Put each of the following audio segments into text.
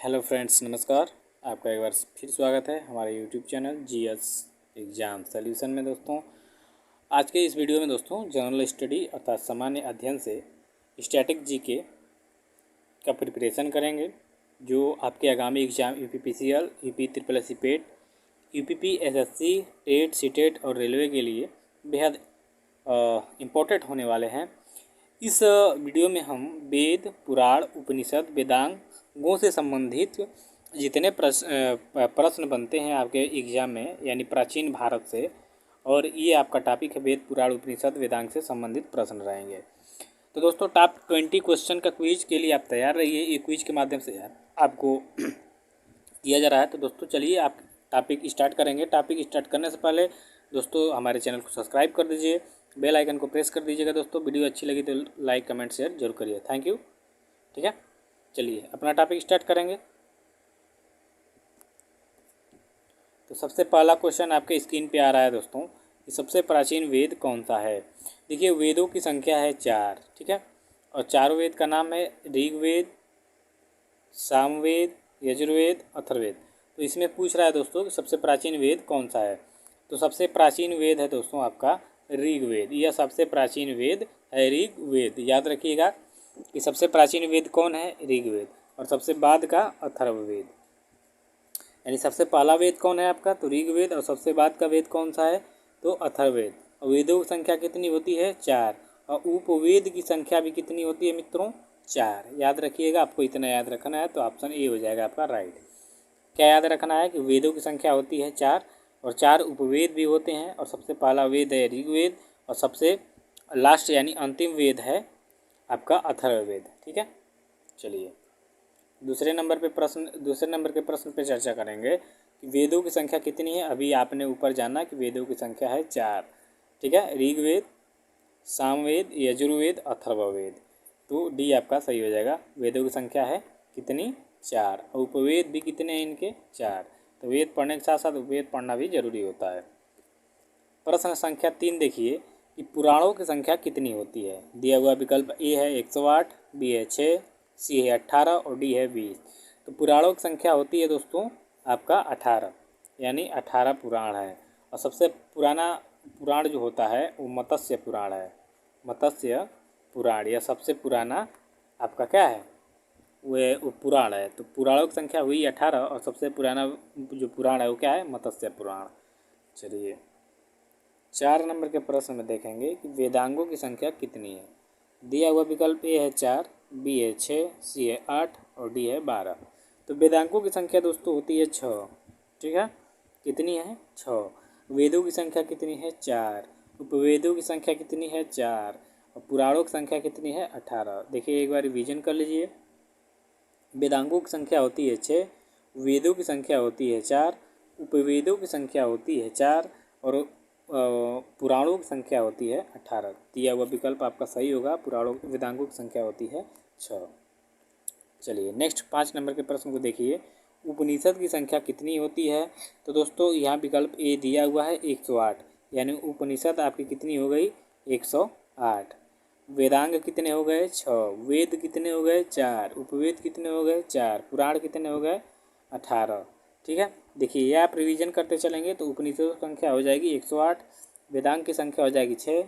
Hello friends, नमस्कार। आपका एक बार फिर स्वागत है हमारे YouTube channel GS exam solution में। दोस्तों, आज के इस वीडियो में दोस्तों जनरल स्टडी अर्थात सामान्य अध्ययन से स्टैटिक जीके का प्रिपरेशन करेंगे, जो आपके आगामी exam UPPCL, UP triple SC PET, UPP SSC, TET, CTET और रेलवे के लिए बेहद इम्पोर्टेंट होने वाले हैं। इस वीडियो में हम वेद, पुराण, उपनिषद, वेदांगों से संबंधित जितने प्रश्न बनते हैं आपके एग्ज़ाम में, यानी प्राचीन भारत से, और ये आपका टॉपिक है वेद, पुराण, उपनिषद, वेदांग से संबंधित प्रश्न रहेंगे। तो दोस्तों, टॉप 20 क्वेश्चन का क्विज के लिए आप तैयार रहिए। ये क्विज के माध्यम से आपको दिया जा रहा है। तो दोस्तों चलिए आप टॉपिक स्टार्ट करेंगे। टॉपिक स्टार्ट करने से पहले दोस्तों हमारे चैनल को सब्सक्राइब कर दीजिए, बेल आइकन को प्रेस कर दीजिएगा। दोस्तों वीडियो अच्छी लगी तो लाइक, कमेंट, शेयर जरूर करिए। Thank you. ठीक है, चलिए अपना टॉपिक स्टार्ट करेंगे। तो सबसे पहला क्वेश्चन आपके स्क्रीन पे आ रहा है दोस्तों कि सबसे प्राचीन वेद कौन सा है। देखिए, वेदों की संख्या है 4। ठीक है, और चारों वेद का नाम है ऋग्वेद, सामवेद, यजुर्वेद, अथर्ववेद। तो इसमें पूछ रहा है दोस्तों कि सबसे प्राचीन वेद कौन सा है। तो सबसे प्राचीन वेद है दोस्तों आपका ऋग्वेद। यह सबसे प्राचीन वेद है ऋग्वेद। याद रखिएगा कि सबसे प्राचीन वेद कौन है, ऋग्वेद, और सबसे बाद का अथर्ववेद। यानी सबसे पहला वेद कौन है आपका, तो ऋग्वेद, और सबसे बाद का वेद कौन सा है, तो अथर्ववेद। और वेदों की संख्या कितनी होती है, 4, और उपवेद की संख्या भी कितनी होती है मित्रों, 4। याद रखिएगा, आपको इतना याद रखना है, तो ऑप्शन ए हो जाएगा आपका राइट। क्या याद रखना है कि वेदों की संख्या होती है 4, और 4 उपवेद भी होते हैं, और सबसे पहला वेद है ऋग्वेद, और सबसे लास्ट यानी अंतिम वेद है आपका अथर्ववेद। ठीक है, चलिए दूसरे नंबर के प्रश्न पे चर्चा करेंगे कि वेदों की संख्या कितनी है। अभी आपने ऊपर जाना कि वेदों की संख्या है 4। ठीक है, ऋग्वेद, सामवेद, यजुर्वेद, अथर्ववेद। तो डी आपका सही हो जाएगा। वेदों की संख्या है कितनी, 4, और उपवेद भी कितने हैं इनके, 4। तो वेद पढ़ने के साथ साथ उपवेद पढ़ना भी जरूरी होता है। प्रश्न संख्या 3 देखिए कि पुराणों की संख्या कितनी होती है। दिया हुआ विकल्प ए है 108, बी है 6, सी है 18 और डी है 20। तो पुराणों की संख्या होती है दोस्तों आपका 18, यानी 18 पुराण है। और सबसे पुराना पुराण जो होता है वो मत्स्य पुराण है। मत्स्य पुराण यह सबसे पुराना आपका क्या है, वो पुराण है। तो पुराणों की संख्या हुई 18, और सबसे पुराना जो पुराण है वो क्या है, मत्स्य पुराण। चलिए 4 नंबर के प्रश्न में देखेंगे कि वेदांगों की संख्या कितनी है। दिया हुआ विकल्प ए है 4, बी है 6, सी है 8 और डी है 12। तो वेदांगों की संख्या दोस्तों होती है 6। ठीक है, कितनी है, 6। वेदों की संख्या कितनी है, 4। उपवेदों की संख्या कितनी है, 4। और पुराणों की संख्या कितनी है, 18। देखिए एक बार रिवीजन कर लीजिए। वेदांगों की संख्या होती है 6, वेदों की संख्या होती है 4, उपवेदों की संख्या होती है 4, और पुराणों की संख्या होती है 18। दिया हुआ विकल्प आपका सही होगा। पुराणों वेदांगों की संख्या होती है 6। चलिए नेक्स्ट 5 नंबर के प्रश्न को देखिए। उपनिषद की संख्या कितनी होती है। तो दोस्तों यहाँ विकल्प ए दिया हुआ है 108, यानी उपनिषद आपकी कितनी हो गई, 108। वेदांग कितने हो गए, 6। वेद कितने हो गए, 4। उपवेद कितने हो गए, 4। पुराण कितने हो गए, 18। ठीक है, देखिए ये आप रिवीजन करते चलेंगे तो उपनिषदों की संख्या हो जाएगी 108, वेदांग की संख्या हो जाएगी 6,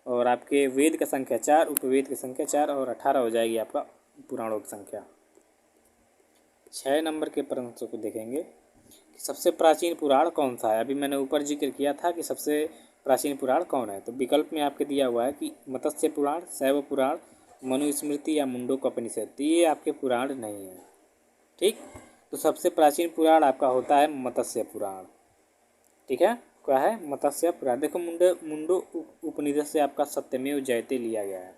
और आपके वेद की संख्या 4, उपवेद की संख्या 4, और 18 हो जाएगी आपका पुराणों की संख्या। 6 नंबर के प्रश्न को देखेंगे कि सबसे प्राचीन पुराण कौन सा है। अभी मैंने ऊपर जिक्र किया था कि सबसे प्राचीन पुराण कौन है। तो विकल्प में आपके दिया हुआ है कि मत्स्य पुराण, शैव पुराण, मनुस्मृति या मुंडकोपनिषद। तो ये आपके पुराण नहीं है। ठीक, तो सबसे प्राचीन पुराण आपका होता है मत्स्य पुराण। ठीक है, क्या है, मत्स्य पुराण। देखो मुंडो उपनिषद से आपका सत्यमेव जयते लिया गया है।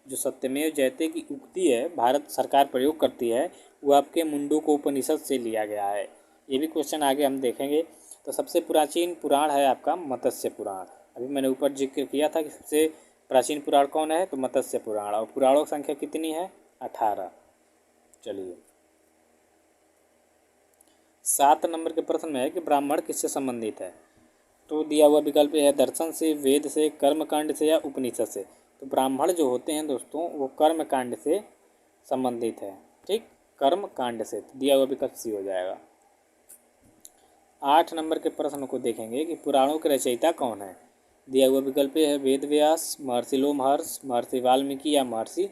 जो सत्यमेव जयते की उक्ति है भारत सरकार प्रयोग करती है, वो आपके मुंडको उपनिषद से लिया गया है। ये भी क्वेश्चन आगे हम देखेंगे। तो सबसे प्राचीन पुराण है आपका मत्स्य पुराण। अभी मैंने ऊपर जिक्र किया था कि सबसे प्राचीन पुराण कौन है, तो मत्स्य पुराण, और पुराणों की संख्या कितनी है, 18। चलिए 7 नंबर के प्रश्न में है कि ब्राह्मण किससे संबंधित है। तो दिया हुआ विकल्प है दर्शन से, वेद से, कर्मकांड से या उपनिषद से। तो ब्राह्मण जो होते हैं दोस्तों वो कर्मकांड से संबंधित है। ठीक, कर्म कांड से। तो दिया हुआ विकल्प सी हो जाएगा। 8 नंबर के प्रश्न को देखेंगे कि पुराणों के रचयिता कौन है। दिया हुआ विकल्प है वेद व्यास, महर्षि लोमहर्ष, महर्षि वाल्मीकि या महर्षि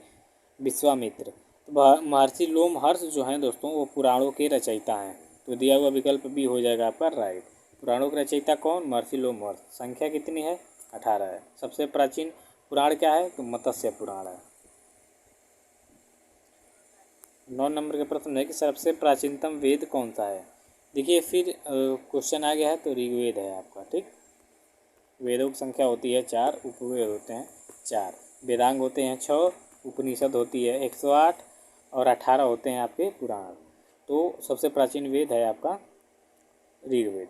विश्वामित्र। तो महर्षि लोमहर्ष जो हैं दोस्तों वो पुराणों के रचयिता हैं। तो दिया हुआ विकल्प बी हो जाएगा आपका राइट। पुराणों के रचयिता कौन? महर्षि लोमहर्ष। संख्या कितनी है? 18 है। सबसे प्राचीन पुराण क्या है? तो मत्स्य पुराण है। 9 नंबर का प्रश्न है कि सबसे प्राचीनतम वेद कौन सा है। देखिए फिर क्वेश्चन आ गया है तो ऋग्वेद है आपका। ठीक, वेदों की संख्या होती है 4, उपवेद होते हैं 4, वेदांग होते हैं 6, उपनिषद होती है 108 और 18 होते हैं आपके पुराण। तो सबसे प्राचीन वेद है आपका ऋग्वेद।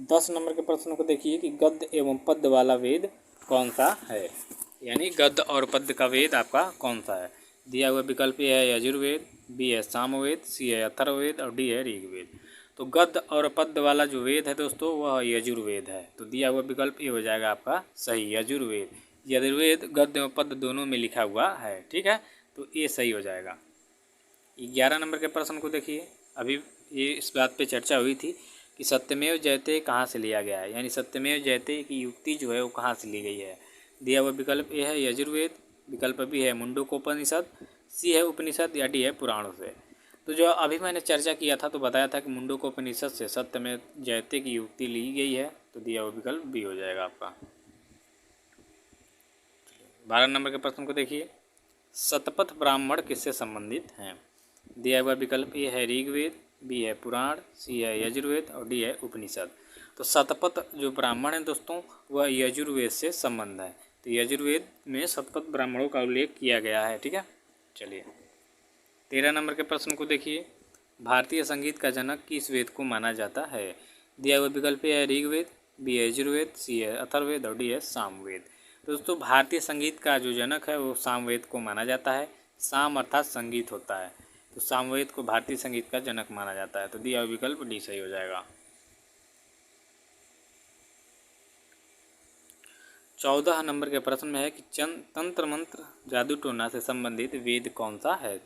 10 नंबर के प्रश्न को देखिए कि गद्य एवं पद्य वाला वेद कौन सा है, यानी गद्य और पद्य का वेद आपका कौन सा है। दिया हुआ विकल्प ए है यजुर्वेद, बी है सामवेद, सी है अथर्ववेद और डी है ऋग्वेद। तो गद्य और पद्य वाला जो वेद है दोस्तों वह यजुर्वेद है। तो दिया हुआ विकल्प ए हो जाएगा आपका सही, यजुर्वेद। यजुर्वेद गद्य और पद्य दोनों में लिखा हुआ है। ठीक है, तो ये सही हो जाएगा। 11 नंबर के प्रश्न को देखिए। अभी ये इस बात पे चर्चा हुई थी कि सत्यमेव जयते कहाँ से लिया गया है, यानी सत्यमेव जयते की युक्ति जो है वो कहाँ से ली गई है। दिया हुआ विकल्प ए है यजुर्वेद, विकल्प बी है मुंडकोपनिषद, सी है उपनिषद या डी है पुराणों से। तो जो अभी मैंने चर्चा किया था तो बताया था कि मुंडकोपनिषद से सत्यमेव जयते की युक्ति ली गई है। तो दिया हुआ विकल्प बी हो जाएगा आपका। 12 नंबर के प्रश्न को देखिए। शतपथ ब्राह्मण किससे संबंधित हैं। दिया हुआ विकल्प ए है ऋग्वेद, बी है पुराण, सी है यजुर्वेद और डी है उपनिषद। तो शतपथ जो ब्राह्मण हैं दोस्तों वह यजुर्वेद से संबंध है। तो यजुर्वेद में शतपथ ब्राह्मणों का उल्लेख किया गया है। ठीक है, चलिए 13 नंबर के प्रश्न को देखिए। भारतीय संगीत का जनक किस वेद को माना जाता है। दिया हुआ विकल्प है ऋग्वेद, बी है यजुर्वेद, सी है अथर्ववेद और डी है सामवेद। तो दोस्तों भारतीय संगीत का जो जनक है वो सामवेद को माना जाता है। साम अर्थात संगीत होता है, तो सामवेद को भारतीय संगीत का जनक माना जाता है। तो दिया हुआ विकल्प डी सही हो जाएगा। 14 नंबर के प्रश्न में है कि तंत्र मंत्र जादू टोना से संबंधित वेद कौन सा है।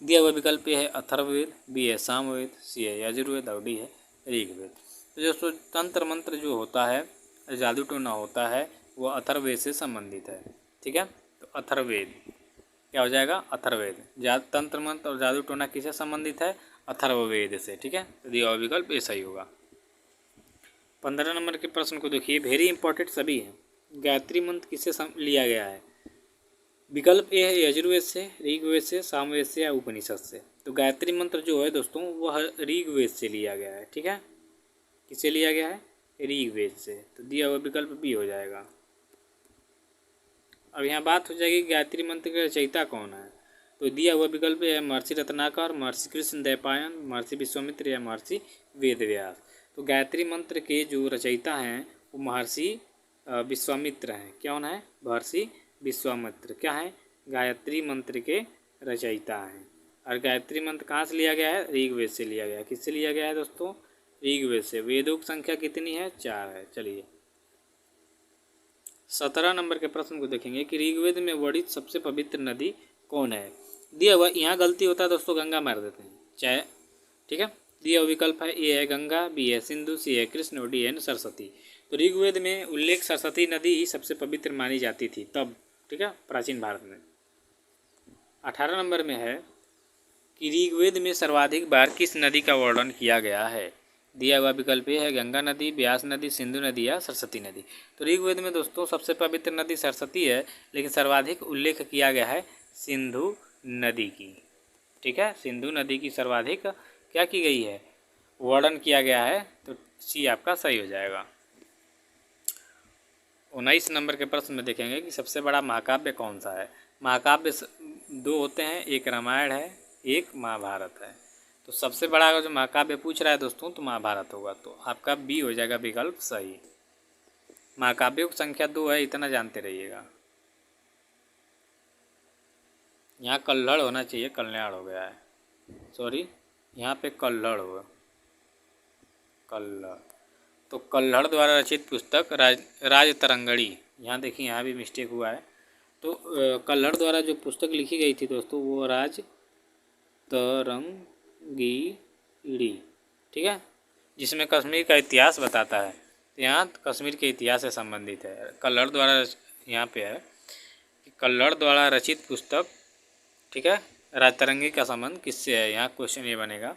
दिया हुआ विकल्प है अथर्ववेद, बी है सामवेद, सी है यजुर्वेद और डी है ऋग्वेद। तो दोस्तों तंत्र मंत्र जो होता है, जादू टोना होता है, वो अथर्ववेद से संबंधित है। ठीक है, तो अथर्ववेद क्या हो जाएगा, अथर्ववेद। तंत्र मंत्र और जादू टोना किससे संबंधित है, अथर्ववेद से। ठीक है, तो दिया हुआ विकल्प ये सही होगा। 15 नंबर के प्रश्न को देखिए, वेरी इंपॉर्टेंट सभी है। गायत्री मंत्र किससे लिया गया है। विकल्प ए है यजुर्वेद से, ऋग्वेद से, सामवेद से या उपनिषद से। तो गायत्री मंत्र जो है दोस्तों वह ऋग्वेद से लिया गया है। ठीक है, किससे लिया गया है, ऋग्वेद से। तो दिया हुआ विकल्प बी हो जाएगा। अब यहाँ बात हो जाएगी गायत्री मंत्र के रचयिता कौन है। तो दिया हुआ विकल्प है महर्षि रत्नाकर, महर्षि कृष्ण द्वैपायन, महर्षि विश्वामित्र या महर्षि वेदव्यास। तो गायत्री मंत्र के जो रचयिता हैं वो महर्षि विश्वामित्र हैं। कौन है, महर्षि विश्वामित्र क्या है, गायत्री मंत्र के रचयिता हैं। और गायत्री मंत्र कहाँ से लिया गया है, ऋग्वेद से लिया गया है। किससे लिया गया है दोस्तों, ऋग्वेद से। वेदों की संख्या कितनी है, 4 है। चलिए 17 नंबर के प्रश्न को देखेंगे कि ऋग्वेद में वर्णित सबसे पवित्र नदी कौन है। दिया हुआ, यहाँ गलती होता है दोस्तों, गंगा मार देते हैं चाहे। ठीक है, दिया हुआ विकल्प है ए है गंगा, बी है सिंधु, सी है कृष्ण और डी है सरस्वती। तो ऋग्वेद में उल्लेख सरस्वती नदी ही सबसे पवित्र मानी जाती थी तब। ठीक है, प्राचीन भारत में। 18 नंबर में है कि ऋग्वेद में सर्वाधिक बार किस नदी का वर्णन किया गया है। दिया हुआ विकल्प ये है गंगा नदी, ब्यास नदी, सिंधु नदी या सरस्वती नदी। तो ऋग्वेद में दोस्तों सबसे पवित्र नदी सरस्वती है, लेकिन सर्वाधिक उल्लेख किया गया है सिंधु नदी की। ठीक है, सिंधु नदी की सर्वाधिक क्या की गई है, वर्णन किया गया है। तो सी आपका सही हो जाएगा। 19 नंबर के प्रश्न में देखेंगे कि सबसे बड़ा महाकाव्य कौन सा है। महाकाव्य 2 होते हैं, एक रामायण है, एक महाभारत है। तो सबसे बड़ा अगर जो महाकाव्य पूछ रहा है दोस्तों तो महाभारत होगा। तो आपका बी हो जाएगा विकल्प सही। महाकाव्यों की संख्या 2 है, इतना जानते रहिएगा। यहाँ कल्हड़ होना चाहिए, कल्याण हो गया है, सॉरी यहाँ पे कल्हड़ होगा, कल्हड़। तो कल्हड़ द्वारा रचित पुस्तक राजतरंगिणी, यहाँ देखिए यहाँ भी मिस्टेक हुआ है, तो कल्हड़ द्वारा जो पुस्तक लिखी गई थी दोस्तों वो राज तरंगिणी, ठीक है, जिसमें कश्मीर का इतिहास बताता है। तो यहाँ कश्मीर के इतिहास से संबंधित है। कल्हड़ द्वारा यहाँ पे है कि कल्हड़ द्वारा रचित पुस्तक, ठीक है, राजतरंगी का संबंध किससे है, यहाँ क्वेश्चन ये बनेगा।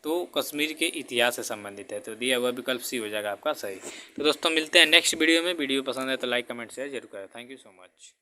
तो कश्मीर के इतिहास से संबंधित है, तो दिया हुआ विकल्प सी हो जाएगा आपका सही। तो दोस्तों मिलते हैं नेक्स्ट वीडियो में। वीडियो पसंद है तो लाइक कमेंट शेयर जरूर करें। Thank you so much.